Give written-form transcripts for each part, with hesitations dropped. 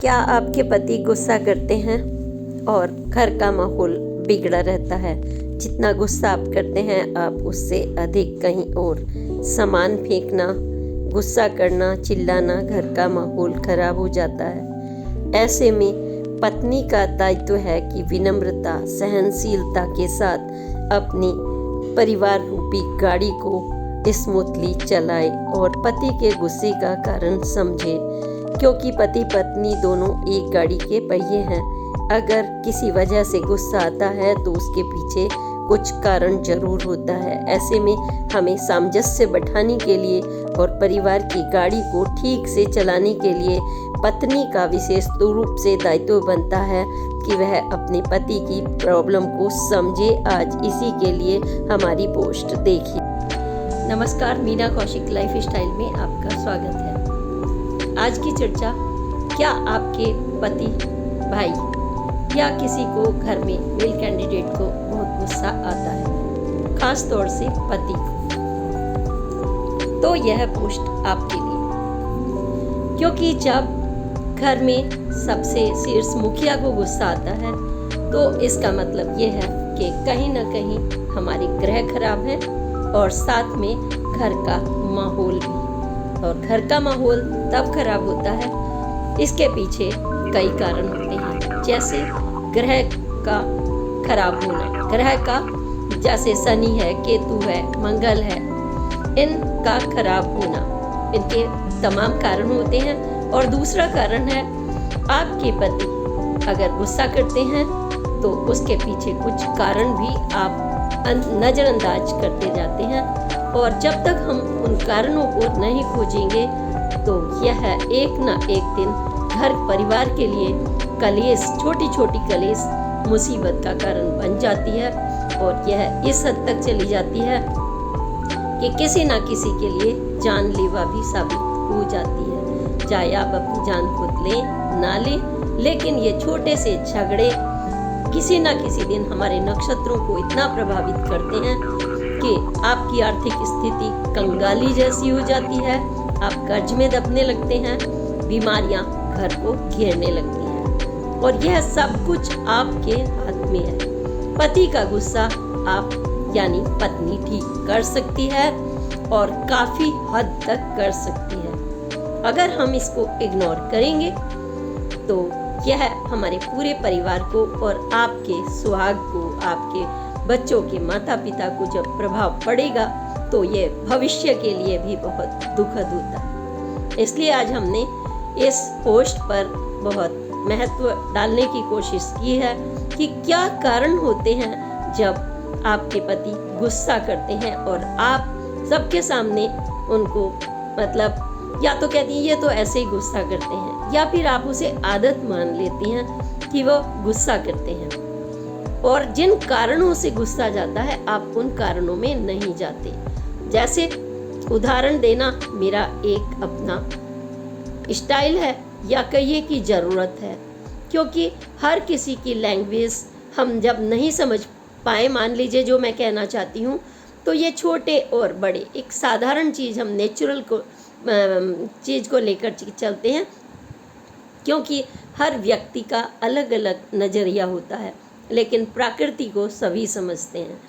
क्या आपके पति गुस्सा करते हैं और घर का माहौल बिगड़ा रहता है? जितना गुस्सा आप करते हैं आप उससे अधिक कहीं और सामान फेंकना, गुस्सा करना, चिल्लाना, घर का माहौल खराब हो जाता है। ऐसे में पत्नी का दायित्व है कि विनम्रता, सहनशीलता के साथ अपनी परिवार रूपी गाड़ी को स्मूथली चलाए और पति के गुस्से का कारण समझे, क्योंकि पति पत्नी दोनों एक गाड़ी के पहिए हैं। अगर किसी वजह से गुस्सा आता है तो उसके पीछे कुछ कारण जरूर होता है। ऐसे में हमें सामंजस्य बैठाने के लिए और परिवार की गाड़ी को ठीक से चलाने के लिए पत्नी का विशेष रूप से दायित्व बनता है कि वह अपने पति की प्रॉब्लम को समझे। आज इसी के लिए हमारी पोस्ट देखिए। नमस्कार, मीना कौशिक लाइफ स्टाइल में आपका स्वागत है। आज की चर्चा, क्या आपके पति, भाई या किसी को घर में मेल कैंडिडेट को बहुत गुस्सा आता है, खास तौर से पति को, तो यह पोस्ट आपके लिए। क्योंकि जब घर में सबसे शीर्ष मुखिया को गुस्सा आता है तो इसका मतलब ये है कि कहीं ना कहीं हमारे ग्रह खराब है और साथ में घर का माहौल भी। और घर का माहौल तब खराब होता है, इसके पीछे कई कारण होते हैं, जैसे ग्रह का खराब होना, ग्रह का जैसे शनि है, केतु है, मंगल है, इनका खराब होना, इनके तमाम कारण होते हैं। और दूसरा कारण है आपके पति अगर गुस्सा करते हैं तो उसके पीछे कुछ कारण भी आप नज़रअंदाज करते जाते हैं, और जब तक हम उन कारणों को नहीं खोजेंगे तो यह एक ना एक दिन घर परिवार के लिए कलेश, छोटी छोटी कलेश मुसीबत का कारण बन जाती है। और यह इस हद तक चली जाती है कि किसी ना किसी के लिए जानलेवा भी साबित हो जाती है। चाहे आप अपनी जान खुद लें ना लें, लेकिन ये छोटे से झगड़े किसी ना किसी दिन हमारे नक्षत्रों को इतना प्रभावित करते हैं कि आपकी आर्थिक स्थिति कंगाली जैसी हो जाती है, आप कर्ज में दबने लगते हैं, बीमारियां घर को घेरने लगती हैं, और यह सब कुछ आपके हाथ में है। पति का गुस्सा आप यानी पत्नी ठीक कर सकती है और काफी हद तक कर सकती है। अगर हम इसको इग्नोर करेंगे तो यह हमारे पूरे परिवार को और आपके सुहाग को, आपके बच्चों के माता पिता को जब प्रभाव पड़ेगा तो ये भविष्य के लिए भी बहुत दुखद होता है। इसलिए आज हमने इस पोस्ट पर बहुत महत्व डालने की कोशिश की है कि क्या कारण होते हैं जब आपके पति गुस्सा करते हैं और आप सबके सामने उनको मतलब या तो कहती हैं ये तो ऐसे ही गुस्सा करते हैं, या फिर आप उसे आदत मान लेती हैं कि वो गुस्सा करते हैं। और जिन कारणों से गुस्सा जाता है आप उन कारणों में नहीं जाते। जैसे उदाहरण देना मेरा एक अपना स्टाइल है या कहिए कि ज़रूरत है, क्योंकि हर किसी की लैंग्वेज हम जब नहीं समझ पाए, मान लीजिए जो मैं कहना चाहती हूँ, तो ये छोटे और बड़े एक साधारण चीज़ हम नेचुरल को चीज़ को लेकर चलते हैं, क्योंकि हर व्यक्ति का अलग अलग नज़रिया होता है, लेकिन प्रकृति को सभी समझते हैं।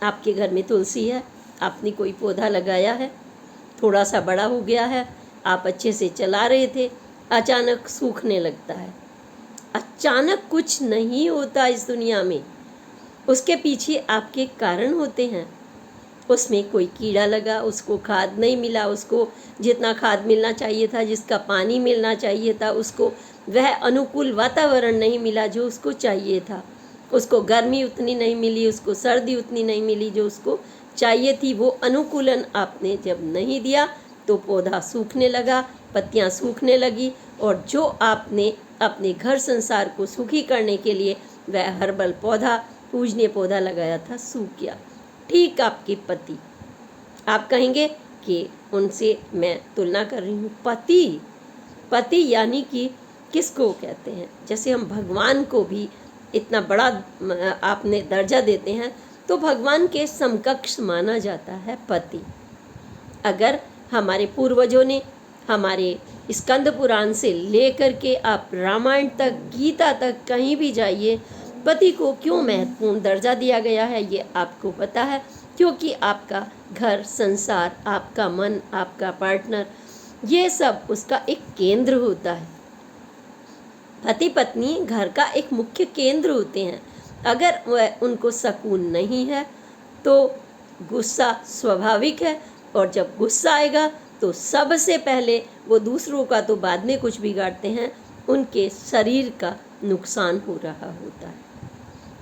आपके घर में तुलसी है, आपने कोई पौधा लगाया है, थोड़ा सा बड़ा हो गया है, आप अच्छे से चला रहे थे, अचानक सूखने लगता है। अचानक कुछ नहीं होता इस दुनिया में, उसके पीछे आपके कारण होते हैं। उसमें कोई कीड़ा लगा, उसको खाद नहीं मिला, उसको जितना खाद मिलना चाहिए था, जिसका पानी मिलना चाहिए था, उसको वह अनुकूल वातावरण नहीं मिला जो उसको चाहिए था, उसको गर्मी उतनी नहीं मिली, उसको सर्दी उतनी नहीं मिली जो उसको चाहिए थी। वो अनुकूलन आपने जब नहीं दिया तो पौधा सूखने लगा, पत्तियां सूखने लगी, और जो आपने अपने घर संसार को सुखी करने के लिए वह हर्बल पौधा, पूजनीय पौधा लगाया था, सूख गया। ठीक आपके पति, आप कहेंगे कि उनसे मैं तुलना कर रही हूँ। पति यानी कि किसको कहते हैं? जैसे हम भगवान को भी इतना बड़ा आपने दर्जा देते हैं, तो भगवान के समकक्ष माना जाता है पति। अगर हमारे पूर्वजों ने हमारे स्कंद पुराण से लेकर के आप रामायण तक, गीता तक, कहीं भी जाइए, पति को क्यों महत्वपूर्ण दर्जा दिया गया है ये आपको पता है। क्योंकि आपका घर संसार, आपका मन, आपका पार्टनर, ये सब उसका एक केंद्र होता है। पति पत्नी घर का एक मुख्य केंद्र होते हैं। अगर वह उनको सुकून नहीं है तो गुस्सा स्वाभाविक है, और जब गुस्सा आएगा तो सबसे पहले वो दूसरों का तो बाद में कुछ बिगाड़ते हैं, उनके शरीर का नुकसान हो रहा होता है।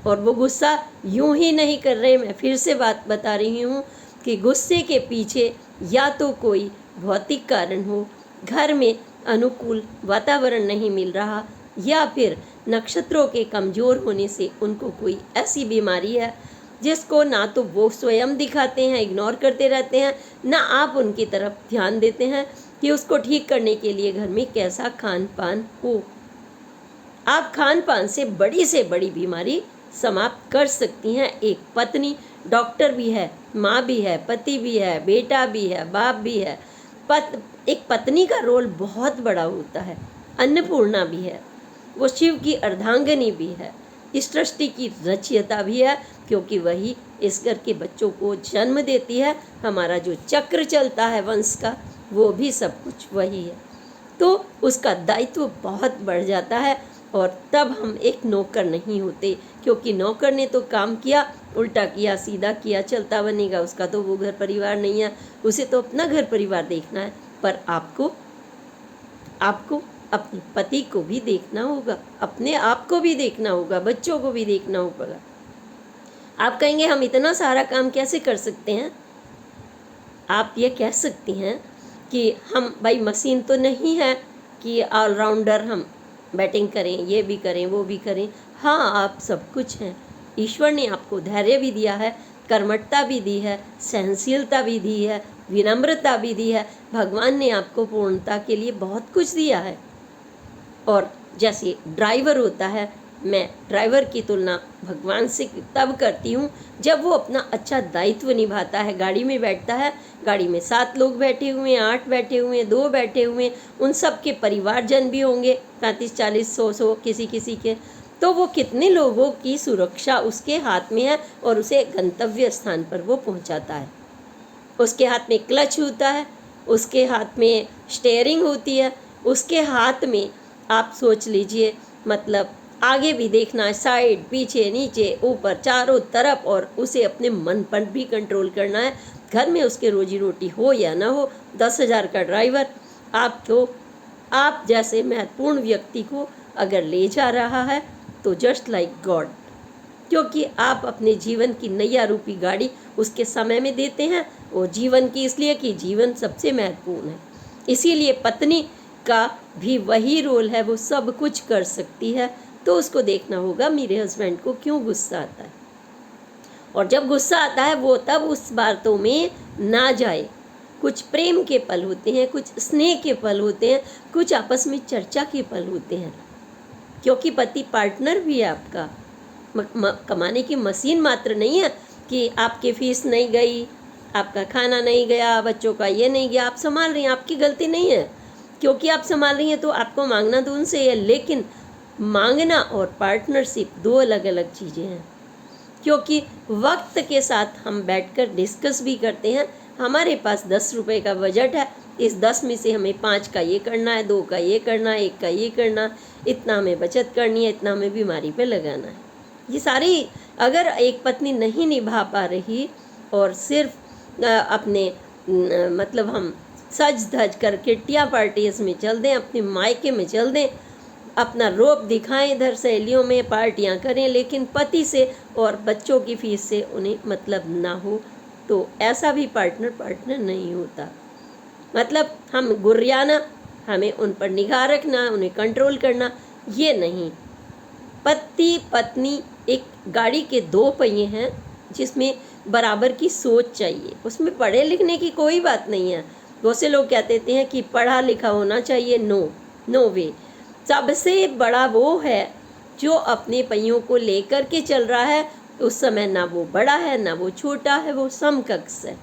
और वो गुस्सा यूं ही नहीं कर रहे, मैं फिर से बात बता रही हूँ कि गुस्से के पीछे या तो कोई भौतिक कारण हो, घर में अनुकूल वातावरण नहीं मिल रहा, या फिर नक्षत्रों के कमज़ोर होने से उनको कोई ऐसी बीमारी है जिसको ना तो वो स्वयं दिखाते हैं, इग्नोर करते रहते हैं, ना आप उनकी तरफ ध्यान देते हैं कि उसको ठीक करने के लिए घर में कैसा खान पान हो। आप खान पान से बड़ी बीमारी समाप्त कर सकती हैं। एक पत्नी डॉक्टर भी है, माँ भी है, पति भी है, बेटा भी है, बाप भी है। एक पत्नी का रोल बहुत बड़ा होता है। अन्नपूर्णा भी है, वो शिव की अर्धांगिनी भी है, इस सृष्टि की रचयिता भी है, क्योंकि वही इस घर के बच्चों को जन्म देती है। हमारा जो चक्र चलता है वंश का, वो भी सब कुछ वही है। तो उसका दायित्व बहुत बढ़ जाता है, और तब हम एक नौकर नहीं होते, क्योंकि नौकर ने तो काम किया, उल्टा किया, सीधा किया, चलता बनेगा, उसका तो वो घर परिवार नहीं है, उसे तो अपना घर परिवार देखना है। पर आपको अपने पति को भी देखना होगा, अपने आप को भी देखना होगा, बच्चों को भी देखना होगा। आप कहेंगे हम इतना सारा काम कैसे कर सकते हैं? आप ये कह सकती हैं कि हम भाई मशीन तो नहीं है कि ऑलराउंडर हम बैटिंग करें, ये भी करें, वो भी करें। हाँ, आप सब कुछ हैं। ईश्वर ने आपको धैर्य भी दिया है, कर्मठता भी दी है, सहनशीलता भी दी है, विनम्रता भी दी है। भगवान ने आपको पूर्णता के लिए बहुत कुछ दिया है। और जैसे ड्राइवर होता है, मैं ड्राइवर की तुलना भगवान से तब करती हूँ जब वो अपना अच्छा दायित्व निभाता है। गाड़ी में बैठता है, गाड़ी में 7 लोग बैठे हुए हैं, 8 बैठे हुए हैं, 2 बैठे हुए हैं, उन सब के परिवारजन भी होंगे, 35, 40, 100 किसी के। तो वो कितने लोगों की सुरक्षा उसके हाथ में है, और उसे गंतव्य स्थान पर वो पहुँचाता है। उसके हाथ में क्लच होता है, उसके हाथ में स्टेयरिंग होती है, उसके हाथ में आप सोच लीजिए, मतलब आगे भी देखना है, साइड, पीछे, नीचे, ऊपर, चारों तरफ, और उसे अपने मन पर भी कंट्रोल करना है। घर में उसके रोजी रोटी हो या ना हो, 10,000 का ड्राइवर आप जैसे महत्वपूर्ण व्यक्ति को अगर ले जा रहा है तो जस्ट लाइक गॉड, क्योंकि आप अपने जीवन की नैया रूपी गाड़ी उसके समय में देते हैं। वो जीवन की इसलिए कि जीवन सबसे महत्वपूर्ण है। इसीलिए पत्नी का भी वही रोल है, वो सब कुछ कर सकती है। तो उसको देखना होगा मेरे हस्बैंड को क्यों गुस्सा आता है, और जब गुस्सा आता है वो तब उस बातों में ना जाए। कुछ प्रेम के पल होते हैं, कुछ स्नेह के पल होते हैं, कुछ आपस में चर्चा के पल होते हैं, क्योंकि पति पार्टनर भी है आपका। कमाने की मशीन मात्र नहीं है कि आपकी फीस नहीं गई, आपका खाना नहीं गया, बच्चों का ये नहीं गया, आप संभाल रही हैं, आपकी गलती नहीं है। क्योंकि आप संभाल रही हैं तो आपको मांगना तो उनसे है, लेकिन मांगना और पार्टनरशिप 2 अलग अलग चीज़ें हैं। क्योंकि वक्त के साथ हम बैठकर डिस्कस भी करते हैं। हमारे पास 10 रुपए का बजट है, इस 10 में से हमें 5 का ये करना है, 2 का ये करना है, 1 का ये करना, इतना हमें बचत करनी है, इतना हमें बीमारी पे लगाना है। ये सारी अगर एक पत्नी नहीं निभा पा रही और सिर्फ अपने मतलब हम सज धज कर किट्टियाँ पार्टीज़ में चल दें, अपने मायके में चल दें, अपना रोब दिखाएं, इधर सहेलियों में पार्टियां करें, लेकिन पति से और बच्चों की फीस से उन्हें मतलब ना हो, तो ऐसा भी पार्टनर नहीं होता। मतलब हम गुर्रियाना, हमें उन पर निगाह रखना, उन्हें कंट्रोल करना, ये नहीं। पति पत्नी एक गाड़ी के 2 पहिए हैं जिसमें बराबर की सोच चाहिए। उसमें पढ़े लिखने की कोई बात नहीं है। बहुत से लोग कहते हैं कि पढ़ा लिखा होना चाहिए, नो वे। सबसे बड़ा वो है जो अपने पहियों को लेकर के चल रहा है। उस समय ना वो बड़ा है ना वो छोटा है, वो समकक्ष है।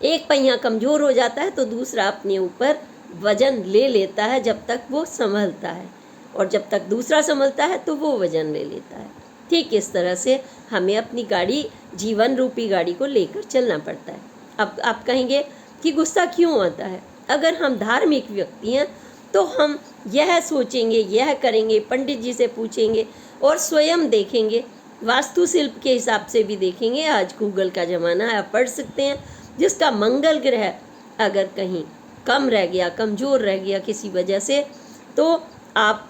एक पहिया कमज़ोर हो जाता है तो दूसरा अपने ऊपर वजन ले लेता है जब तक वो संभलता है, और जब तक दूसरा संभलता है तो वो वजन ले लेता है। ठीक इस तरह से हमें अपनी गाड़ी, जीवन रूपी गाड़ी को लेकर चलना पड़ता है। अब आप कहेंगे कि गुस्सा क्यों आता है? अगर हम धार्मिक व्यक्ति हैं तो हम यह सोचेंगे, यह करेंगे, पंडित जी से पूछेंगे और स्वयं देखेंगे, वास्तुशिल्प के हिसाब से भी देखेंगे। आज गूगल का ज़माना है, आप पढ़ सकते हैं। जिसका मंगल ग्रह अगर कहीं कम रह गया, कमज़ोर रह गया किसी वजह से, तो आप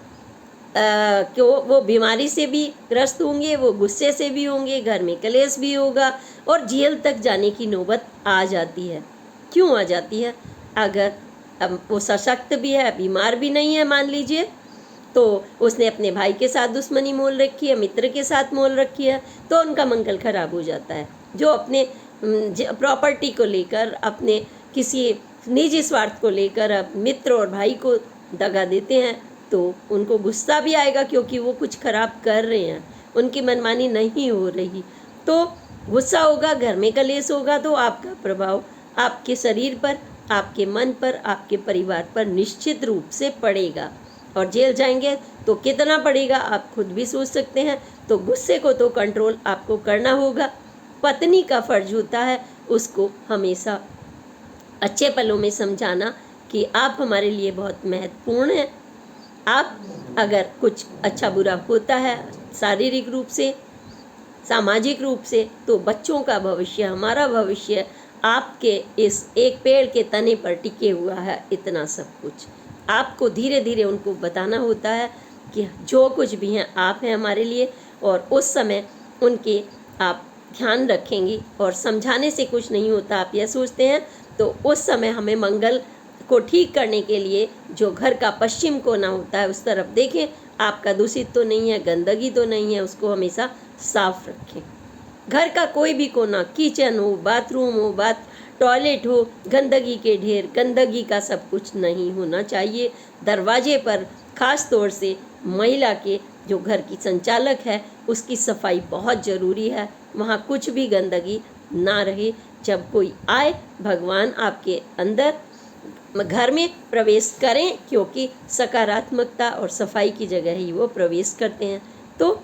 क्यों वो बीमारी से भी ग्रस्त होंगे, वो गुस्से से भी होंगे, घर में कलेश भी होगा और जेल तक जाने की नौबत आ जाती है। क्यों आ जाती है? अगर अब वो सशक्त भी है, बीमार भी नहीं है मान लीजिए, तो उसने अपने भाई के साथ दुश्मनी मोल रखी है, मित्र के साथ मोल रखी है, तो उनका मंगल खराब हो जाता है। जो अपने प्रॉपर्टी को लेकर, अपने किसी निजी स्वार्थ को लेकर अब मित्र और भाई को दगा देते हैं तो उनको गुस्सा भी आएगा, क्योंकि वो कुछ खराब कर रहे हैं, उनकी मनमानी नहीं हो रही, तो गुस्सा होगा, घर में कलेश होगा, तो आपका प्रभाव आपके शरीर पर, आपके मन पर, आपके परिवार पर निश्चित रूप से पड़ेगा। और जेल जाएंगे तो कितना पड़ेगा आप खुद भी सोच सकते हैं। तो गुस्से को तो कंट्रोल आपको करना होगा। पत्नी का फर्ज होता है उसको हमेशा अच्छे पलों में समझाना कि आप हमारे लिए बहुत महत्वपूर्ण हैं। आप अगर कुछ अच्छा बुरा होता है शारीरिक रूप से, सामाजिक रूप से, तो बच्चों का भविष्य, हमारा भविष्य आपके इस एक पेड़ के तने पर टिके हुआ है। इतना सब कुछ आपको धीरे धीरे उनको बताना होता है कि जो कुछ भी हैं आप हैं हमारे लिए, और उस समय उनके आप ध्यान रखेंगी। और समझाने से कुछ नहीं होता, आप यह सोचते हैं, तो उस समय हमें मंगल को ठीक करने के लिए जो घर का पश्चिम कोना होता है उस तरफ देखें, आपका दूषित तो नहीं है, गंदगी तो नहीं है, उसको हमेशा साफ रखें। घर का कोई भी कोना, किचन हो, बाथरूम हो, टॉयलेट हो, गंदगी के ढेर, गंदगी का सब कुछ नहीं होना चाहिए। दरवाजे पर खास तौर से महिला के जो घर की संचालक है उसकी सफाई बहुत ज़रूरी है, वहाँ कुछ भी गंदगी ना रहे। जब कोई आए, भगवान आपके अंदर घर में प्रवेश करें, क्योंकि सकारात्मकता और सफाई की जगह ही वो प्रवेश करते हैं। तो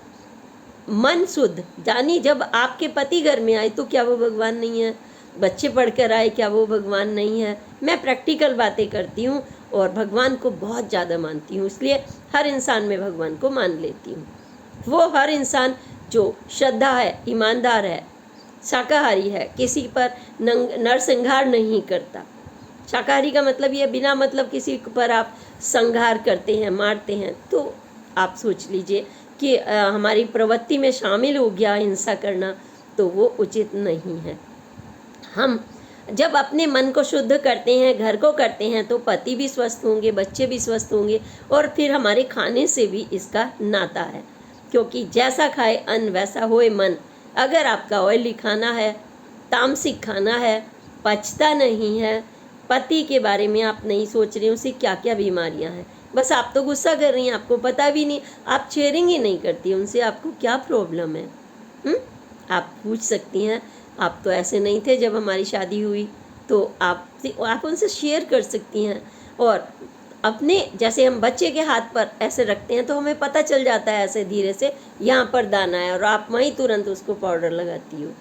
मन शुद्ध, यानी जब आपके पति घर में आए तो क्या वो भगवान नहीं है? बच्चे पढ़कर आए, क्या वो भगवान नहीं है? मैं प्रैक्टिकल बातें करती हूँ और भगवान को बहुत ज़्यादा मानती हूँ, इसलिए हर इंसान में भगवान को मान लेती हूँ। वो हर इंसान जो श्रद्धा है, ईमानदार है, शाकाहारी है, किसी पर नरसंहार नहीं करता। शाकाहारी का मतलब ये बिना मतलब किसी पर आप संहार करते हैं, मारते हैं, तो आप सोच लीजिए कि हमारी प्रवृत्ति में शामिल हो गया हिंसा करना, तो वो उचित नहीं है। हम जब अपने मन को शुद्ध करते हैं, घर को करते हैं, तो पति भी स्वस्थ होंगे, बच्चे भी स्वस्थ होंगे, और फिर हमारे खाने से भी इसका नाता है, क्योंकि जैसा खाए अन्न वैसा होए मन। अगर आपका ऑयली खाना है, तामसिक खाना है, पचता नहीं है, पति के बारे में आप नहीं सोच रहे उसे क्या क्या बीमारियां हैं, बस आप तो गुस्सा कर रही हैं, आपको पता भी नहीं, आप शेयरिंग ही नहीं करती उनसे, आपको क्या प्रॉब्लम है? आप पूछ सकती हैं। आप तो ऐसे नहीं थे जब हमारी शादी हुई, तो आप उनसे शेयर कर सकती हैं। और अपने जैसे हम बच्चे के हाथ पर ऐसे रखते हैं तो हमें पता चल जाता है ऐसे धीरे से, यहाँ पर दाना है, और आप वहीं तुरंत उसको पाउडर लगाती हो।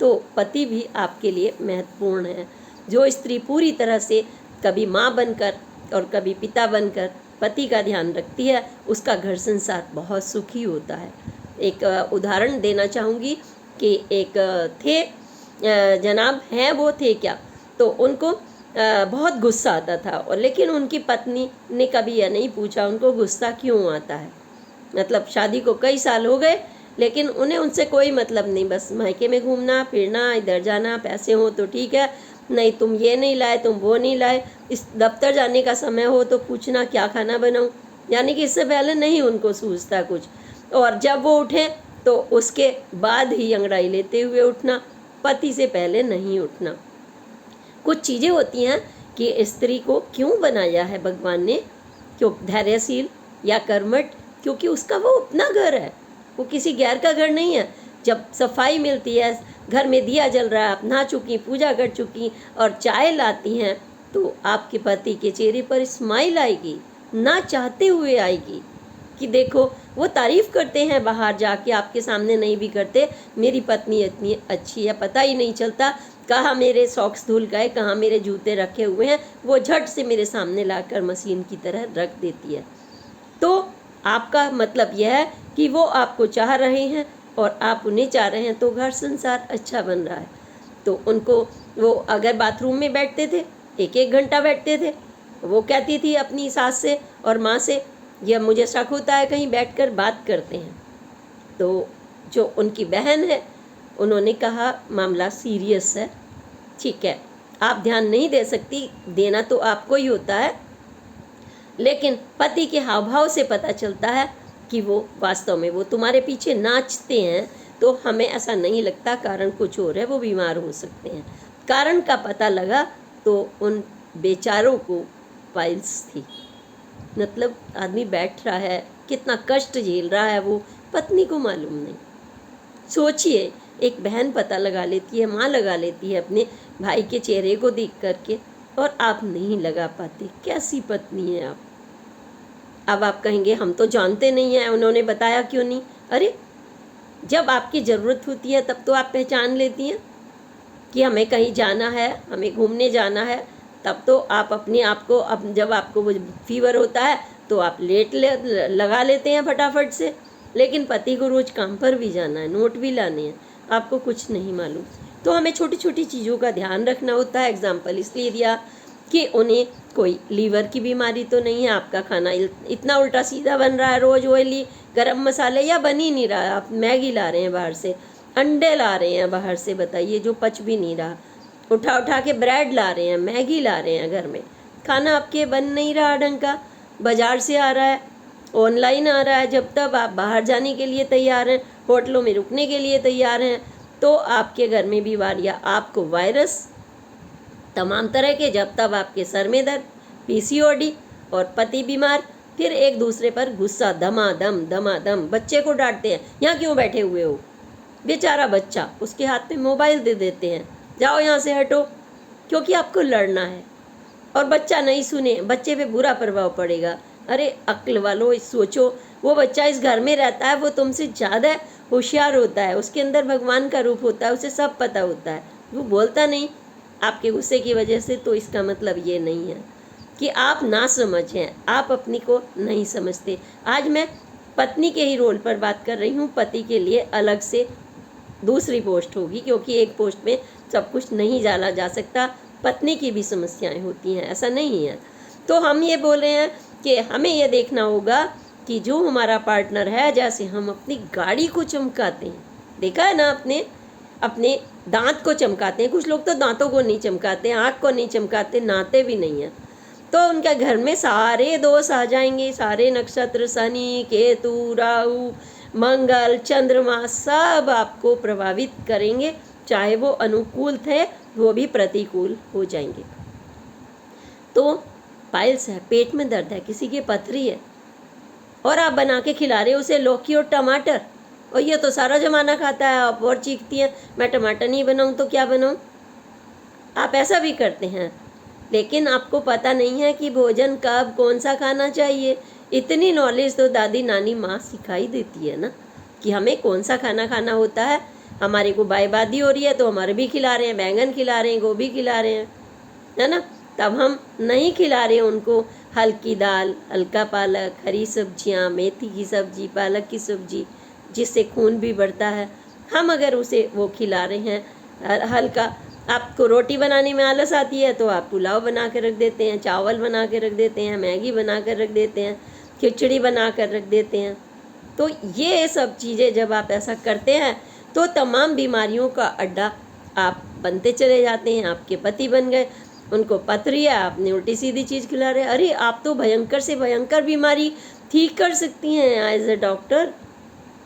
तो पति भी आपके लिए महत्वपूर्ण है। जो स्त्री पूरी तरह से कभी माँ बनकर और कभी पिता बनकर पति का ध्यान रखती है, उसका घर संसार बहुत सुखी होता है। एक उदाहरण देना चाहूँगी कि एक थे जनाब हैं, वो थे क्या, तो उनको बहुत गुस्सा आता था, और लेकिन उनकी पत्नी ने कभी यह नहीं पूछा उनको गुस्सा क्यों आता है। मतलब शादी को कई साल हो गए, लेकिन उन्हें उनसे कोई मतलब नहीं, बस मायके में घूमना फिरना, इधर जाना, पैसे हो तो ठीक है, नहीं तुम ये नहीं लाए, तुम वो नहीं लाए, इस दफ्तर जाने का समय हो तो पूछना क्या खाना बनाऊं, यानी कि इससे पहले नहीं उनको सूझता कुछ। और जब वो उठे तो उसके बाद ही अंगड़ाई लेते हुए उठना, पति से पहले नहीं उठना। कुछ चीज़ें होती हैं कि स्त्री को क्यों बनाया है भगवान ने, क्यों धैर्यशील या कर्मठ, क्योंकि उसका वो अपना घर है, वो किसी गैर का घर नहीं है। जब सफाई मिलती है, घर में दिया जल रहा है, आप नहा चुकी, पूजा कर चुकी और चाय लाती हैं, तो आपके पति के चेहरे पर स्माइल आएगी, ना चाहते हुए आएगी कि देखो, वो तारीफ़ करते हैं बाहर जाके, आपके सामने नहीं भी करते, मेरी पत्नी इतनी अच्छी है, पता ही नहीं चलता कहाँ मेरे सॉक्स धुल गए, कहाँ मेरे जूते रखे हुए हैं, वो झट से मेरे सामने लाकर मशीन की तरह रख देती है। तो आपका मतलब यह है कि वो आपको चाह रहे हैं और आप उन्हें चाह रहे हैं, तो घर संसार अच्छा बन रहा है। तो उनको, वो अगर बाथरूम में बैठते थे, एक एक घंटा बैठते थे, वो कहती थी अपनी सास से और माँ से, यह मुझे शक होता है कहीं बैठकर बात करते हैं। तो जो उनकी बहन है, उन्होंने कहा मामला सीरियस है, ठीक है, आप ध्यान नहीं दे सकती, देना तो आपको ही होता है, लेकिन पति के हाव भाव से पता चलता है कि वो वास्तव में वो तुम्हारे पीछे नाचते हैं, तो हमें ऐसा नहीं लगता कारण कुछ और है, वो बीमार हो सकते हैं। कारण का पता लगा तो उन बेचारों को पाइल्स थी। मतलब आदमी बैठ रहा है, कितना कष्ट झेल रहा है, वो पत्नी को मालूम नहीं। सोचिए, एक बहन पता लगा लेती है, माँ लगा लेती है अपने भाई के चेहरे को देख करके, और आप नहीं लगा पाते। कैसी पत्नी है आप। अब आप कहेंगे हम तो जानते नहीं हैं, उन्होंने बताया क्यों नहीं। अरे, जब आपकी ज़रूरत होती है तब तो आप पहचान लेती हैं कि हमें कहीं जाना है, हमें घूमने जाना है, तब तो आप अपने आप को, अब जब आपको वो फीवर होता है तो आप लगा लेते हैं फटाफट से। लेकिन पति को रोज़ काम पर भी जाना है, नोट भी लाने हैं, आपको कुछ नहीं मालूम। तो हमें छोटी छोटी चीज़ों का ध्यान रखना होता है। एग्जाम्पल इसलिए दिया कि उन्हें कोई लीवर की बीमारी तो नहीं है, आपका खाना इतना उल्टा सीधा बन रहा है, रोज़ ऑयली गरम मसाले, या बन ही नहीं रहा, आप मैगी ला रहे हैं बाहर से, अंडे ला रहे हैं बाहर से, बताइए, जो पच भी नहीं रहा, उठा उठा के ब्रेड ला रहे हैं, मैगी ला रहे हैं घर में, खाना आपके बन नहीं रहा ढंग का, बाज़ार से आ रहा है, ऑनलाइन आ रहा है। जब तक आप बाहर जाने के लिए तैयार हैं, होटलों में रुकने के लिए तैयार हैं, तो आपके घर में बीमारियाँ, आपको वायरस तमाम तरह के, जब तक आपके सर में दर्द, पीसीओडी और पति बीमार, फिर एक दूसरे पर गुस्सा, दमादम, बच्चे को डांटते हैं, यहाँ क्यों बैठे हुए हो, बेचारा बच्चा, उसके हाथ में मोबाइल दे देते हैं, जाओ यहाँ से हटो, क्योंकि आपको लड़ना है। और बच्चा नहीं सुने, बच्चे पे बुरा प्रभाव पड़ेगा। अरे अक्ल वालों, सोचो, वो बच्चा इस घर में रहता है, वो तुमसे ज़्यादा होशियार होता है, उसके अंदर भगवान का रूप होता है, उसे सब पता होता है, वो बोलता नहीं आपके गुस्से की वजह से। तो इसका मतलब ये नहीं है कि आप ना समझ हैं, आप अपनी को नहीं समझते। आज मैं पत्नी के ही रोल पर बात कर रही हूँ, पति के लिए अलग से दूसरी पोस्ट होगी, क्योंकि एक पोस्ट में सब कुछ नहीं डाला जा सकता, पत्नी की भी समस्याएं होती हैं, ऐसा नहीं है। तो हम ये बोल रहे हैं कि हमें ये देखना होगा कि जो हमारा पार्टनर है, जैसे हम अपनी गाड़ी को चमकाते हैं, देखा है ना, अपने दांत को चमकाते हैं, कुछ लोग तो दांतों को नहीं चमकाते, आँख को नहीं चमकाते, नहाते भी नहीं हैं, तो उनके घर में सारे दोष आ जाएंगे, सारे नक्षत्र, शनि, केतु, राहु, मंगल, चंद्रमा, सब आपको प्रभावित करेंगे, चाहे वो अनुकूल थे वो भी प्रतिकूल हो जाएंगे। तो पाइल्स है, पेट में दर्द है, किसी की पथरी है, और आप बना के खिला रहे हो उसे लौकी और टमाटर, और ये तो सारा जमाना खाता है, आप और चीखती हैं मैं टमाटर नहीं बनाऊँ तो क्या बनाऊँ। आप ऐसा भी करते हैं, लेकिन आपको पता नहीं है कि भोजन कब कौन सा खाना चाहिए। इतनी नॉलेज तो दादी नानी माँ सिखाई देती है ना, कि हमें कौन सा खाना खाना होता है। हमारे को बाईबादी हो रही है तो हमारे भी खिला रहे हैं, बैंगन खिला रहे हैं, गोभी खिला रहे हैं, है ना, तब हम नहीं खिला रहे हैं उनको हल्की दाल, हल्का पालक, हरी सब्जियाँ, मेथी की सब्जी, पालक की सब्जी, जिससे खून भी बढ़ता है। हम अगर उसे वो खिला रहे हैं हल्का, आपको रोटी बनाने में आलस आती है तो आप पुलाव बना कर रख देते हैं, चावल बना कर रख देते हैं, मैगी बना कर रख देते हैं, खिचड़ी बना कर रख देते हैं। तो ये सब चीज़ें जब आप ऐसा करते हैं तो तमाम बीमारियों का अड्डा आप बनते चले जाते हैं। आपके पति बन गए, उनको पथरी है, आपने उल्टी सीधी चीज़ खिला रहे। अरे आप तो भयंकर से भयंकर बीमारी ठीक कर सकती हैं एज ए डॉक्टर।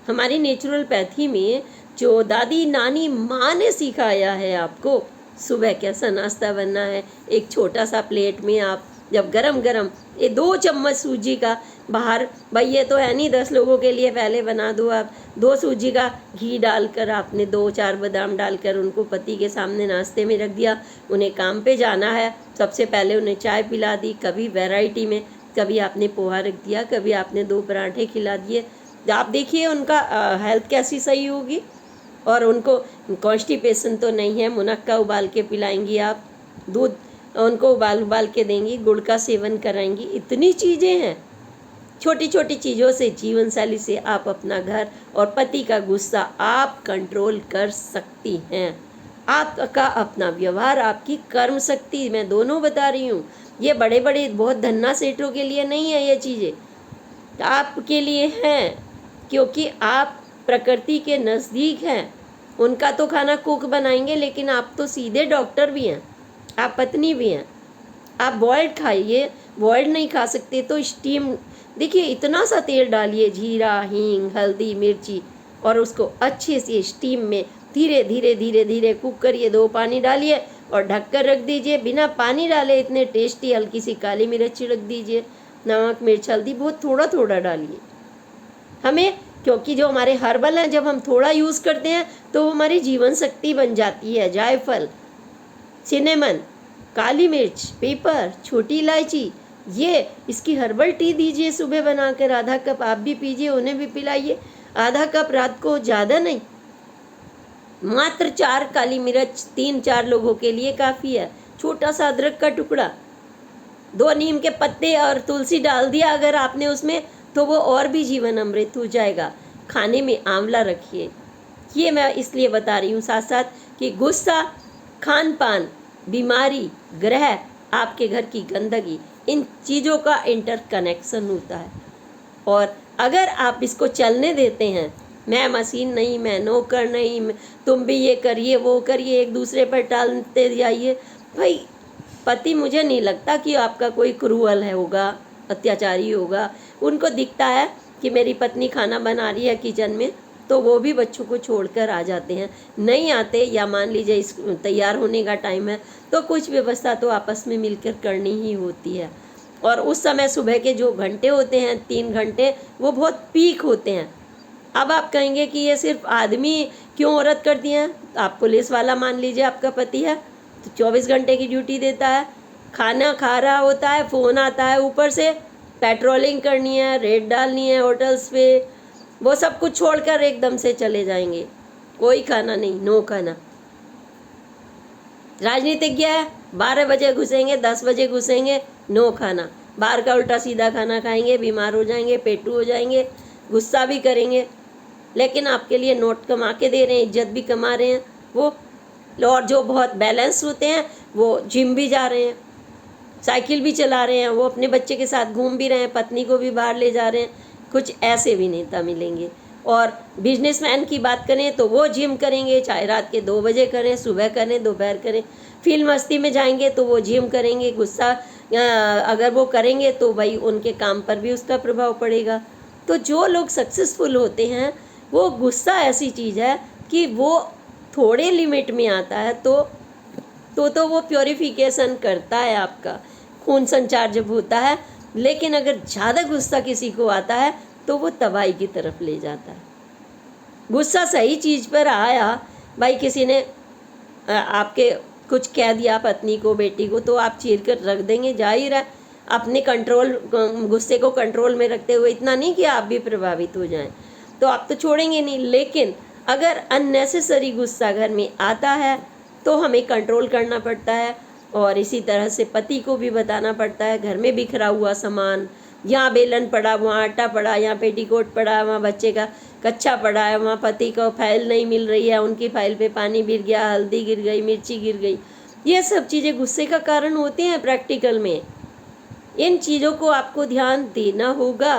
हमारी नेचुरोपैथी में जो दादी नानी माँ ने सिखाया है आपको, सुबह कैसा नाश्ता बनना है, एक छोटा सा प्लेट में आप जब गरम गरम ये 2 चम्मच सूजी का बाहर, भाई ये तो है नहीं 10 लोगों के लिए, पहले बना दो आप। 2 सूजी का घी डालकर आपने 2-4 बादाम डालकर उनको पति के सामने नाश्ते में रख दिया। उन्हें काम पे जाना है, सबसे पहले उन्हें चाय पिला दी, कभी वैरायटी में, कभी आपने पोहा रख दिया, कभी आपने 2 पराठे खिला दिए। आप देखिए उनका हेल्थ कैसी सही होगी। और उनको कॉन्स्टिपेशन तो नहीं है, मुनक्का उबाल के पिलाएंगी आप, दूध उनको उबाल के देंगी, गुड़ का सेवन कराएंगी। इतनी चीज़ें हैं। छोटी छोटी चीज़ों से, जीवन शैली से आप अपना घर और पति का गुस्सा आप कंट्रोल कर सकती हैं। आपका अपना व्यवहार, आपकी कर्म शक्ति, मैं दोनों बता रही हूँ। ये बड़े बड़े बहुत धन्ना सेठों के लिए नहीं है, ये चीज़ें आपके लिए हैं, क्योंकि आप प्रकृति के नज़दीक हैं। उनका तो खाना कुक बनाएंगे, लेकिन आप तो सीधे डॉक्टर भी हैं, आप पत्नी भी हैं। आप बॉयल्ड खाइए, बॉयल्ड नहीं खा सकते तो स्टीम, देखिए इतना सा तेल डालिए, जीरा, हींग, हल्दी, मिर्ची, और उसको अच्छे से स्टीम में धीरे धीरे धीरे धीरे कुक करिए। 2 पानी डालिए और ढककर रख दीजिए। बिना पानी डाले इतने टेस्टी हल्की सी काली मिर्च छिड़क दीजिए, नमक, मिर्च, हल्दी बहुत थोड़ा थोड़ा डालिए। हमें, क्योंकि जो हमारे हर्बल हैं, जब हम थोड़ा यूज़ करते हैं तो वो हमारी जीवन शक्ति बन जाती है। जायफल, सिनेमन, काली मिर्च, पेपर, छोटी इलायची, ये इसकी हर्बल टी दीजिए सुबह बनाकर, आधा कप आप भी पीजिए, उन्हें भी पिलाइए। आधा कप रात को, ज़्यादा नहीं, मात्र 4 काली मिर्च 3-4 लोगों के लिए काफ़ी है। छोटा सा अदरक का टुकड़ा, 2 नीम के पत्ते और तुलसी डाल दिया अगर आपने उसमें, तो वो और भी जीवन अमृत हो जाएगा। खाने में आंवला रखिए। ये मैं इसलिए बता रही हूँ साथ साथ कि गुस्सा, खान पान, बीमारी, ग्रह, आपके घर की गंदगी, इन चीज़ों का इंटरकनेक्शन होता है। और अगर आप इसको चलने देते हैं, मैं मशीन नहीं, मैं नौकर नहीं, तुम भी ये करिए वो करिए, एक दूसरे पर टालते जाइए, भाई पति मुझे नहीं लगता कि आपका कोई क्रूअल है होगा, अत्याचारी होगा। उनको दिखता है कि मेरी पत्नी खाना बना रही है किचन में, तो वो भी बच्चों को छोड़कर आ जाते हैं। नहीं आते, या मान लीजिए इस तैयार होने का टाइम है, तो कुछ व्यवस्था तो आपस में मिलकर करनी ही होती है। और उस समय सुबह के जो घंटे होते हैं, 3 घंटे, वो बहुत पीक होते हैं। अब आप कहेंगे कि ये सिर्फ आदमी क्यों औरत करती हैं? आप पुलिस वाला मान लीजिए, आपका पति है तो 24 घंटे की ड्यूटी देता है, खाना खा रहा होता है, फ़ोन आता है, ऊपर से पेट्रोलिंग करनी है, रेड डालनी है होटल्स पे, वो सब कुछ छोड़कर एकदम से चले जाएंगे। कोई खाना नहीं, नो खाना। राजनीतिज्ञ है, 12 बजे घुसेंगे, 10 बजे घुसेंगे, नो खाना। बाहर का उल्टा सीधा खाना खाएंगे, बीमार हो जाएंगे, पेटू हो जाएंगे, गुस्सा भी करेंगे। लेकिन आपके लिए नोट कमा के दे रहे हैं, इज्जत भी कमा रहे हैं वो। और जो बहुत बैलेंस होते हैं वो जिम भी जा रहे हैं, साइकिल भी चला रहे हैं, वो अपने बच्चे के साथ घूम भी रहे हैं, पत्नी को भी बाहर ले जा रहे हैं। कुछ ऐसे भी नेता मिलेंगे। और बिजनेसमैन की बात करें तो वो जिम करेंगे, चाहे रात के 2 बजे करें, सुबह करें, दोपहर करें। फिल्म मस्ती में जाएंगे तो वो जिम करेंगे। गुस्सा अगर वो करेंगे तो भाई उनके काम पर भी उसका प्रभाव पड़ेगा। तो जो लोग सक्सेसफुल होते हैं, वो गुस्सा ऐसी चीज़ है कि वो थोड़े लिमिट में आता है तो वो प्योरिफिकेशन करता है आपका खून संचार जब होता है। लेकिन अगर ज़्यादा गुस्सा किसी को आता है तो वो तबाही की तरफ ले जाता है। गुस्सा सही चीज़ पर आया, भाई किसी ने आपके कुछ कह दिया पत्नी को, बेटी को, तो आप चीर कर रख देंगे, जाहिर है। अपने गुस्से को कंट्रोल में रखते हुए, इतना नहीं कि आप भी प्रभावित हो जाएं, तो आप तो छोड़ेंगे नहीं। लेकिन अगर अननेसेसरी गुस्सा घर में आता है तो हमें कंट्रोल करना पड़ता है। और इसी तरह से पति को भी बताना पड़ता है, घर में बिखरा हुआ सामान, यहाँ बेलन पड़ा, वहाँ आटा पड़ा, यहाँ पेटीकोट पड़ा, वहाँ बच्चे का कच्चा पड़ा है, वहाँ पति को फाइल नहीं मिल रही है, उनकी फाइल पे पानी गिर गया, हल्दी गिर गई, मिर्ची गिर गई। ये सब चीज़ें गुस्से का कारण होती हैं प्रैक्टिकल में। इन चीज़ों को आपको ध्यान देना होगा।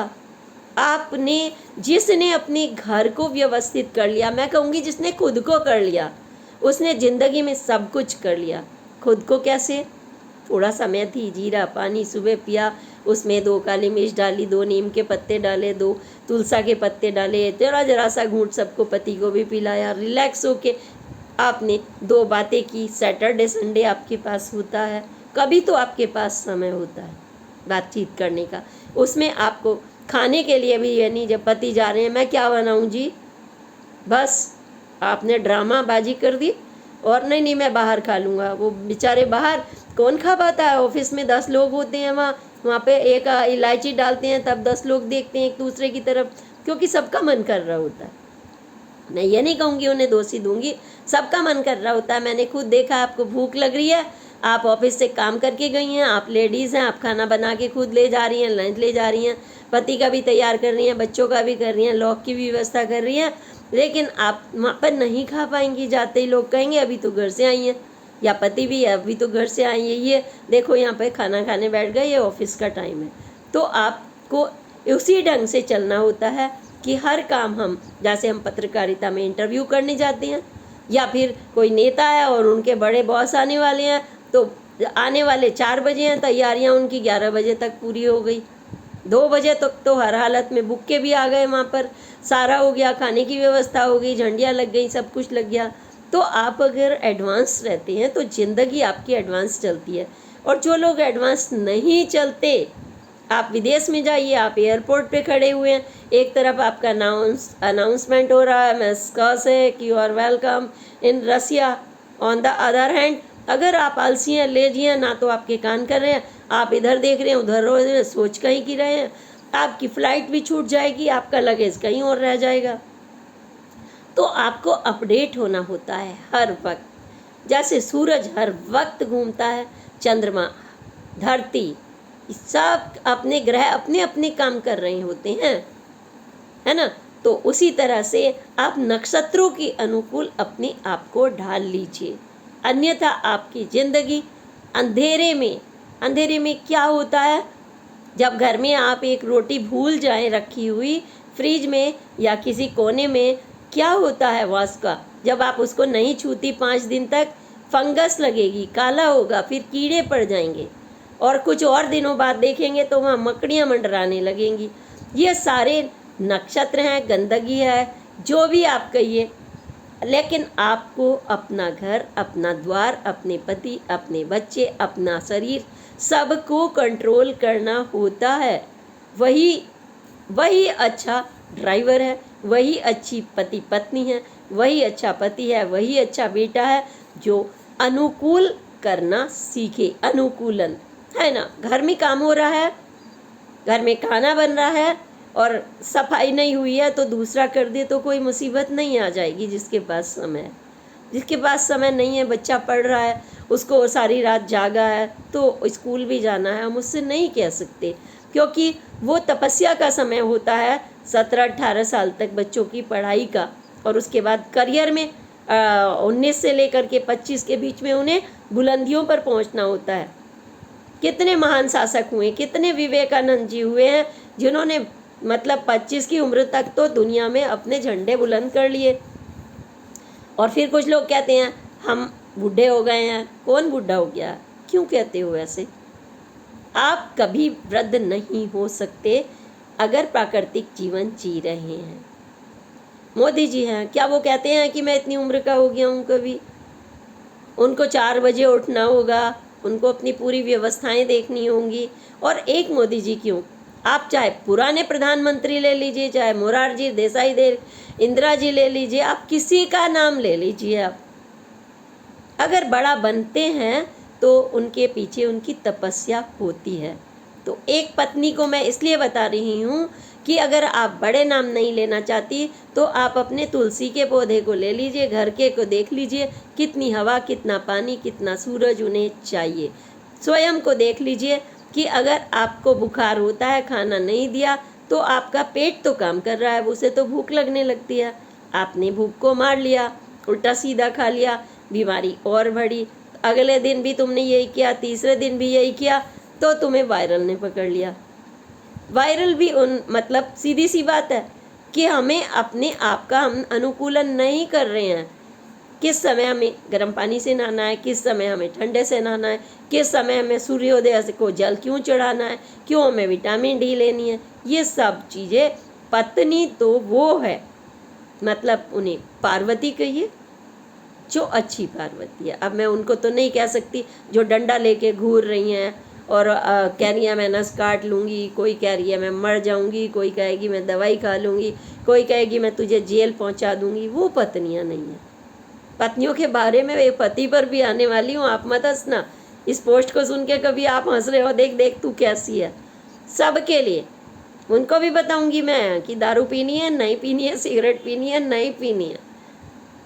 जिसने अपने घर को व्यवस्थित कर लिया, मैं कहूँगी जिसने खुद को कर लिया, उसने ज़िंदगी में सब कुछ कर लिया। खुद को कैसे? थोड़ा सा मेथी, जीरा, पानी सुबह पिया, उसमें 2 काली मिर्च डाली, 2 नीम के पत्ते डाले, 2 तुलसा के पत्ते डाले, जरा सा घूंट सबको पति को भी पिलाया। रिलैक्स होके आपने 2 बातें की। सैटरडे संडे आपके पास होता है, कभी तो आपके पास समय होता है बातचीत करने का। उसमें आपको खाने के लिए भी ये नहीं, जब पति जा रहे हैं मैं क्या बनाऊं जी, बस आपने ड्रामा बाजी कर दी और नहीं नहीं मैं बाहर खा लूँगा। वो बेचारे बाहर कौन खा पाता है, ऑफिस में 10 लोग होते हैं, वहाँ पे एक इलायची डालते हैं तब 10 लोग देखते हैं एक दूसरे की तरफ, क्योंकि सबका मन कर रहा होता है। मैं ये नहीं कहूँगी उन्हें दोषी दूंगी, सबका मन कर रहा होता है। मैंने खुद देखा, आपको भूख लग रही है, आप ऑफिस से काम करके गई हैं, आप लेडीज़ हैं, आप खाना बना के खुद ले जा रही हैं, लंच ले जा रही हैं, पति का भी तैयार कर रही हैं, बच्चों का भी कर रही हैं, लॉक की भी व्यवस्था कर रही हैं, लेकिन आप वहाँ पर नहीं खा पाएंगी। जाते ही लोग कहेंगे अभी तो घर से आई हैं, या पति भी अभी तो घर से आई है, ये देखो यहाँ पे खाना खाने बैठ गए, ये ऑफिस का टाइम है। तो आपको उसी ढंग से चलना होता है कि हर काम हम, जैसे हम पत्रकारिता में इंटरव्यू करने जाते हैं, या फिर कोई नेता है और उनके बड़े बॉस आने वाले हैं, तो आने वाले 4 बजे हैं, तैयारियां उनकी 11 बजे तक पूरी हो गई, 2 बजे तक तो हर हालत में बुक के भी आ गए, वहाँ पर सारा हो गया, खाने की व्यवस्था हो गई, झंडियाँ लग गई, सब कुछ लग गया। तो आप अगर एडवांस रहते हैं तो ज़िंदगी आपकी एडवांस चलती है। और जो लोग एडवांस नहीं चलते, आप विदेश में जाइए, आप एयरपोर्ट पे खड़े हुए हैं, एक तरफ आपका अनाउंसमेंट हो रहा है मेस्कस है कि you are welcome in Russia, on the other hand अगर आप आलसी हैं, लेजी हैं, ना तो आपके कान कर रहे हैं, आप इधर देख रहे हैं उधर रो रहे हैं, सोच कहीं की रहे हैं, आपकी फ़्लाइट भी छूट जाएगी, आपका लगेज कहीं और रह जाएगा। तो आपको अपडेट होना होता है हर वक्त। जैसे सूरज हर वक्त घूमता है, चंद्रमा, धरती, सब अपने ग्रह अपने अपने काम कर रहे होते हैं, है ना। तो उसी तरह से आप नक्षत्रों के अनुकूल अपने आप को ढाल लीजिए, अन्यथा आपकी ज़िंदगी अंधेरे में क्या होता है, जब घर में आप एक रोटी भूल जाएं रखी हुई फ्रिज में या किसी कोने में, क्या होता है वास का, जब आप उसको नहीं छूती 5 दिन तक फंगस लगेगी, काला होगा, फिर कीड़े पड़ जाएंगे, और कुछ और दिनों बाद देखेंगे तो वहाँ मकड़ियाँ मंडराने लगेंगी। ये सारे नक्षत्र हैं, गंदगी है, जो भी आप कहिए, लेकिन आपको अपना घर, अपना द्वार, अपने पति, अपने बच्चे, अपना शरीर, सबको कंट्रोल करना होता है। वही अच्छा ड्राइवर है, वही अच्छी पति पत्नी है, वही अच्छा पति है, वही अच्छा बेटा है, जो अनुकूल करना सीखे। अनुकूलन है ना, घर में काम हो रहा है, घर में खाना बन रहा है और सफाई नहीं हुई है तो दूसरा कर दे तो कोई मुसीबत नहीं आ जाएगी। जिसके पास समय नहीं है, बच्चा पढ़ रहा है, उसको सारी रात जागा है तो स्कूल भी जाना है, हम उससे नहीं कह सकते, क्योंकि वो तपस्या का समय होता है 17-18 साल तक बच्चों की पढ़ाई का, और उसके बाद करियर में 19 से लेकर के 25 के बीच में उन्हें बुलंदियों पर पहुंचना होता है। कितने महान शासक हुए, कितने विवेकानंद जी हुए हैं, जिन्होंने मतलब 25 की उम्र तक तो दुनिया में अपने झंडे बुलंद कर लिए। और फिर कुछ लोग कहते हैं हम बूढ़े हो गए हैं। कौन बूढ़ा हो गया, क्यों कहते हो ऐसे? आप कभी वृद्ध नहीं हो सकते अगर प्राकृतिक जीवन जी रहे हैं। मोदी जी हैं, क्या वो कहते हैं कि मैं इतनी उम्र का हो गया हूँ? कभी उनको 4 बजे उठना होगा, उनको अपनी पूरी व्यवस्थाएं देखनी होंगी। और एक मोदी जी क्यों, आप चाहे पुराने प्रधानमंत्री ले लीजिए, चाहे मोरारजी देसाई इंदिरा जी ले लीजिए, आप किसी का नाम ले लीजिए, आप अगर बड़ा बनते हैं तो उनके पीछे उनकी तपस्या होती है। तो एक पत्नी को मैं इसलिए बता रही हूँ कि अगर आप बड़े नाम नहीं लेना चाहती तो आप अपने तुलसी के पौधे को ले लीजिए, घर के को देख लीजिए, कितनी हवा, कितना पानी, कितना सूरज उन्हें चाहिए। स्वयं को देख लीजिए कि अगर आपको बुखार होता है, खाना नहीं दिया तो आपका पेट तो काम कर रहा है, उसे तो भूख लगने लगती है, आपने भूख को मार लिया, उल्टा सीधा खा लिया, बीमारी और बढ़ी, अगले दिन भी तुमने यही किया, तीसरे दिन भी यही किया, तो तुम्हें वायरल ने पकड़ लिया। वायरल भी मतलब सीधी सी बात है कि हमें अपने आप का हम अनुकूलन नहीं कर रहे हैं। किस समय हमें गर्म पानी से नहाना है, किस समय हमें ठंडे से नहाना है, किस समय हमें सूर्योदय को जल क्यों चढ़ाना है, क्यों हमें विटामिन डी लेनी है, ये सब चीज़ें पत्नी तो वो है, मतलब उन्हें पार्वती कहिए, जो अच्छी पार्वती है। अब मैं उनको तो नहीं कह सकती जो डंडा लेके घूर रही हैं और कह रही है मैं नस काट लूँगी, कोई कह रही है मैं मर जाऊँगी, कोई कहेगी मैं दवाई खा लूँगी, कोई कहेगी मैं तुझे जेल पहुँचा दूँगी। वो पत्नियाँ नहीं हैं। पत्नियों के बारे में एक पति पर भी आने वाली हूँ, आप मत हंसना। इस पोस्ट को सुन के कभी आप हंस रहे हो, देख देख तू कैसी है। सबके लिए उनको भी बताऊंगी मैं कि दारू पीनी है नहीं पीनी है, सिगरेट पीनी है नहीं पीनी है।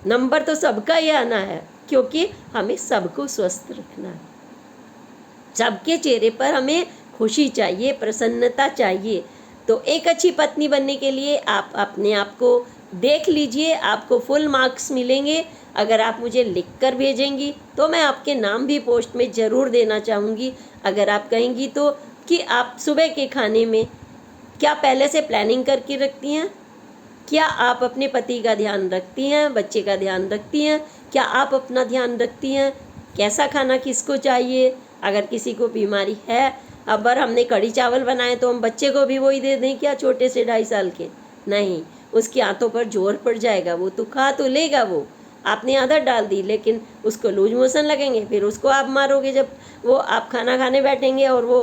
नंबर तो सबका ही आना है, क्योंकि हमें सबको स्वस्थ रखना है। सबके चेहरे पर हमें खुशी चाहिए, प्रसन्नता चाहिए। तो एक अच्छी पत्नी बनने के लिए आप अपने आप को देख लीजिए, आपको फुल मार्क्स मिलेंगे। अगर आप मुझे लिख कर भेजेंगी तो मैं आपके नाम भी पोस्ट में ज़रूर देना चाहूँगी। अगर आप कहेंगी तो कि आप सुबह के खाने में क्या पहले से प्लानिंग करके रखती हैं? क्या आप अपने पति का ध्यान रखती हैं, बच्चे का ध्यान रखती हैं? क्या आप अपना ध्यान रखती हैं? कैसा खाना किसको चाहिए? अगर किसी को बीमारी है, अगर हमने कढ़ी चावल बनाए तो हम बच्चे को भी वही दे दें क्या, छोटे से 2.5 साल के? नहीं, उसकी आंतों पर जोर पड़ जाएगा, वो तो खा तो लेगा। वो आपने आदत डाल दी, लेकिन उसको लूज मोशन लगेंगे, फिर उसको आप मारोगे। जब वो आप खाना खाने बैठेंगे और वो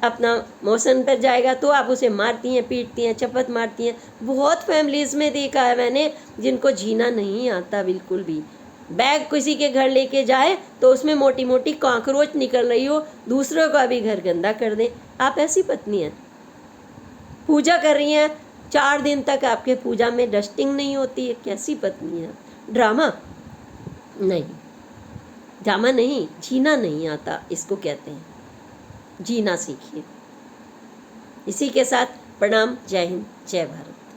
अपना मोशन पर जाएगा तो आप उसे मारती हैं, पीटती हैं, चपत मारती हैं। बहुत फैमिलीज़ में देखा है मैंने जिनको जीना नहीं आता बिल्कुल भी। बैग किसी के घर लेके जाए तो उसमें मोटी मोटी कॉकरोच निकल रही हो, दूसरों का भी घर गंदा कर दें। आप ऐसी पत्नी हैं। पूजा कर रही हैं, 4 दिन तक आपके पूजा में डस्टिंग नहीं होती है, कैसी पत्नी है? ड्रामा नहीं, ड्रामा नहीं, जीना नहीं आता इसको कहते हैं। जीना सीखिए। इसी के साथ प्रणाम, जय हिंद, जय भारत।